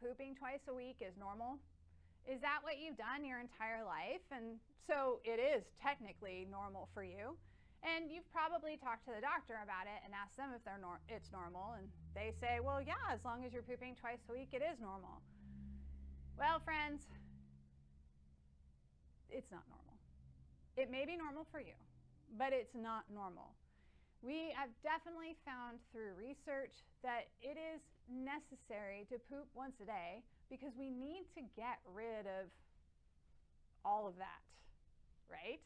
pooping twice a week is normal? Is that what you've done your entire life? And so it is technically normal for you. And you've probably talked to the doctor about it and asked them if it's normal. And they say, well, yeah, as long as you're pooping twice a week, it is normal. Well, friends, it's not normal. It may be normal for you, but it's not normal. We have definitely found through research that it is necessary to poop once a day because we need to get rid of all of that, right?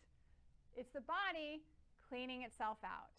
It's the body cleaning itself out.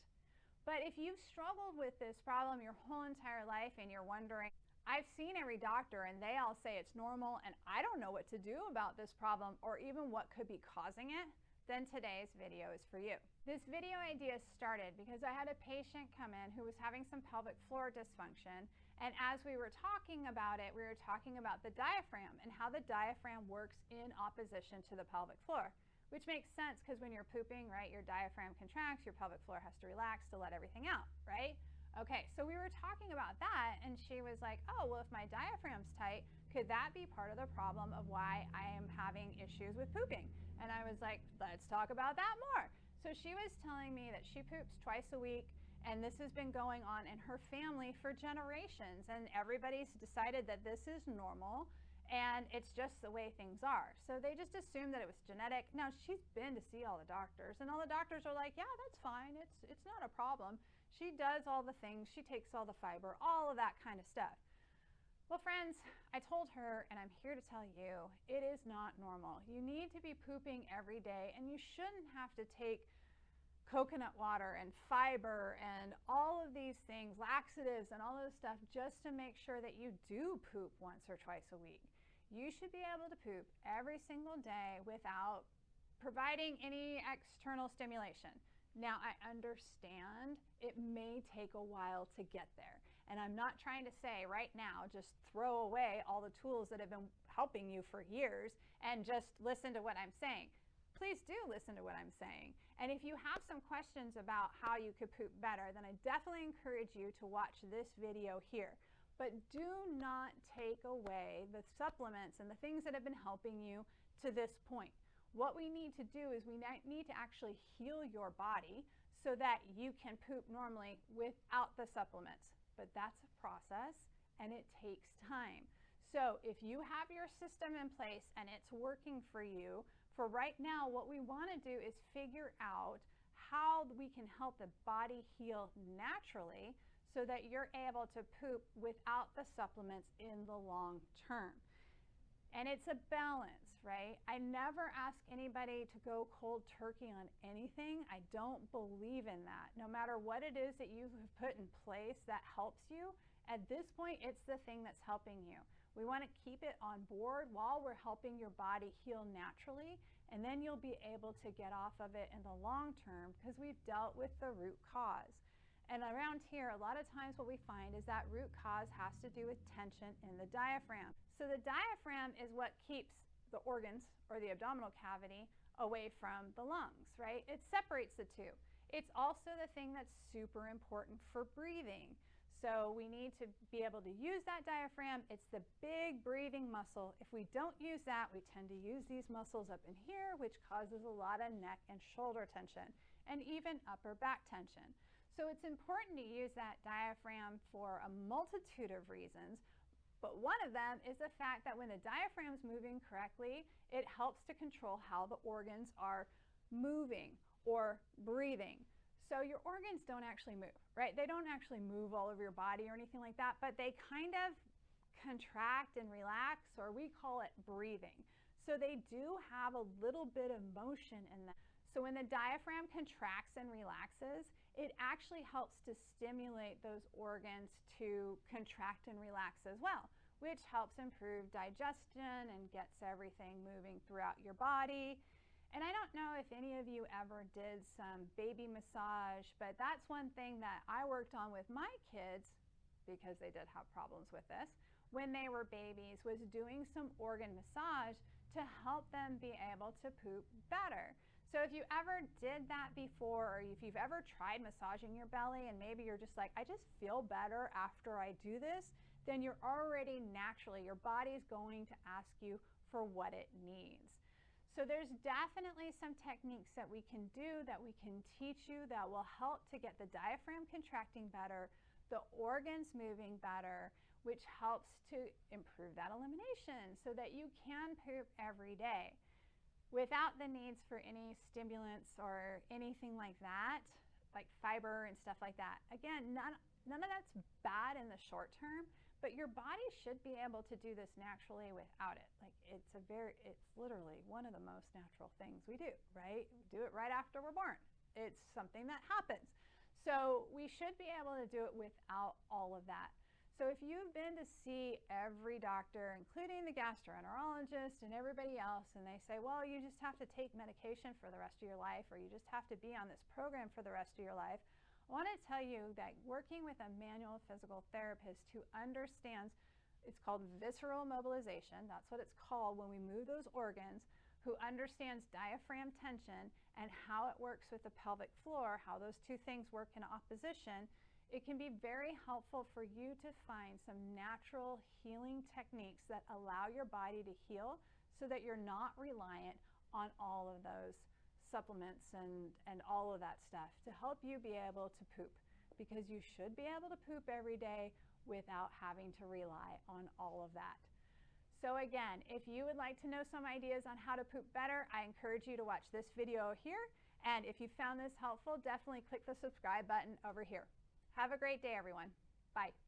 But if you've struggled with this problem your whole entire life and you're wondering, I've seen every doctor and they all say it's normal and I don't know what to do about this problem or even what could be causing it, then today's video is for you. This video idea started because I had a patient come in who was having some pelvic floor dysfunction, and as we were talking about it, we were talking about the diaphragm and how the diaphragm works in opposition to the pelvic floor, which makes sense because when you're pooping, right, your diaphragm contracts, your pelvic floor has to relax to let everything out, right? Okay, so we were talking about that and she was like, oh, well, if my diaphragm's tight, could that be part of the problem of why I am having issues with pooping? And I was like, let's talk about that more. So she was telling me that she poops twice a week and this has been going on in her family for generations and everybody's decided that this is normal and it's just the way things are. So they just assumed that it was genetic. Now she's been to see all the doctors and all the doctors are like, yeah, that's fine. It's not a problem. She does all the things. She takes all the fiber, all of that kind of stuff. Well, friends, I told her, and I'm here to tell you, it is not normal. You need to be pooping every day and you shouldn't have to take coconut water and fiber and all of these things, laxatives and all those stuff just to make sure that you do poop once or twice a week. You should be able to poop every single day without providing any external stimulation. Now, I understand it may take a while to get there. And I'm not trying to say right now, just throw away all the tools that have been helping you for years and just listen to what I'm saying. Please do listen to what I'm saying. And if you have some questions about how you could poop better, then I definitely encourage you to watch this video here. But do not take away the supplements and the things that have been helping you to this point. What we need to do is we need to actually heal your body so that you can poop normally without the supplements. But that's a process and it takes time. So if you have your system in place and it's working for you, for right now, what we want to do is figure out how we can help the body heal naturally so that you're able to poop without the supplements in the long term. And it's a balance, right? I never ask anybody to go cold turkey on anything. I don't believe in that. No matter what it is that you have put in place that helps you, at this point, it's the thing that's helping you. We want to keep it on board while we're helping your body heal naturally, and then you'll be able to get off of it in the long term because we've dealt with the root cause. And around here, a lot of times what we find is that root cause has to do with tension in the diaphragm. So the diaphragm is what keeps the organs or the abdominal cavity away from the lungs, right? It separates the two. It's also the thing that's super important for breathing. So we need to be able to use that diaphragm. It's the big breathing muscle. If we don't use that, we tend to use these muscles up in here, which causes a lot of neck and shoulder tension and even upper back tension. So it's important to use that diaphragm for a multitude of reasons, but one of them is the fact that when the diaphragm is moving correctly, it helps to control how the organs are moving or breathing. So your organs don't actually move, right? They don't actually move all over your body or anything like that, but they kind of contract and relax, or we call it breathing. So they do have a little bit of motion in them. So when the diaphragm contracts and relaxes, it actually helps to stimulate those organs to contract and relax as well, which helps improve digestion and gets everything moving throughout your body. And I don't know if any of you ever did some baby massage, but that's one thing that I worked on with my kids, because they did have problems with this, when they were babies, was doing some organ massage to help them be able to poop better. So if you ever did that before, or if you've ever tried massaging your belly and maybe you're just like, I just feel better after I do this, then you're already naturally, your body's going to ask you for what it needs. So there's definitely some techniques that we can do, that we can teach you, that will help to get the diaphragm contracting better, the organs moving better, which helps to improve that elimination so that you can poop every day without the needs for any stimulants or anything like that, like fiber and stuff like that. Again, none of that's bad in the short term, but your body should be able to do this naturally without it. Like it's literally one of the most natural things we do, right? We do it right after we're born. It's something that happens. So we should be able to do it without all of that. So if you've been to see every doctor, including the gastroenterologist and everybody else, and they say, well, you just have to take medication for the rest of your life, or you just have to be on this program for the rest of your life, I want to tell you that working with a manual physical therapist who understands, it's called visceral mobilization, that's what it's called when we move those organs, who understands diaphragm tension and how it works with the pelvic floor, how those two things work in opposition, it can be very helpful for you to find some natural healing techniques that allow your body to heal so that you're not reliant on all of those supplements and all of that stuff to help you be able to poop, because you should be able to poop every day without having to rely on all of that. So again, if you would like to know some ideas on how to poop better, I encourage you to watch this video here. And if you found this helpful, definitely click the subscribe button over here. Have a great day, everyone. Bye.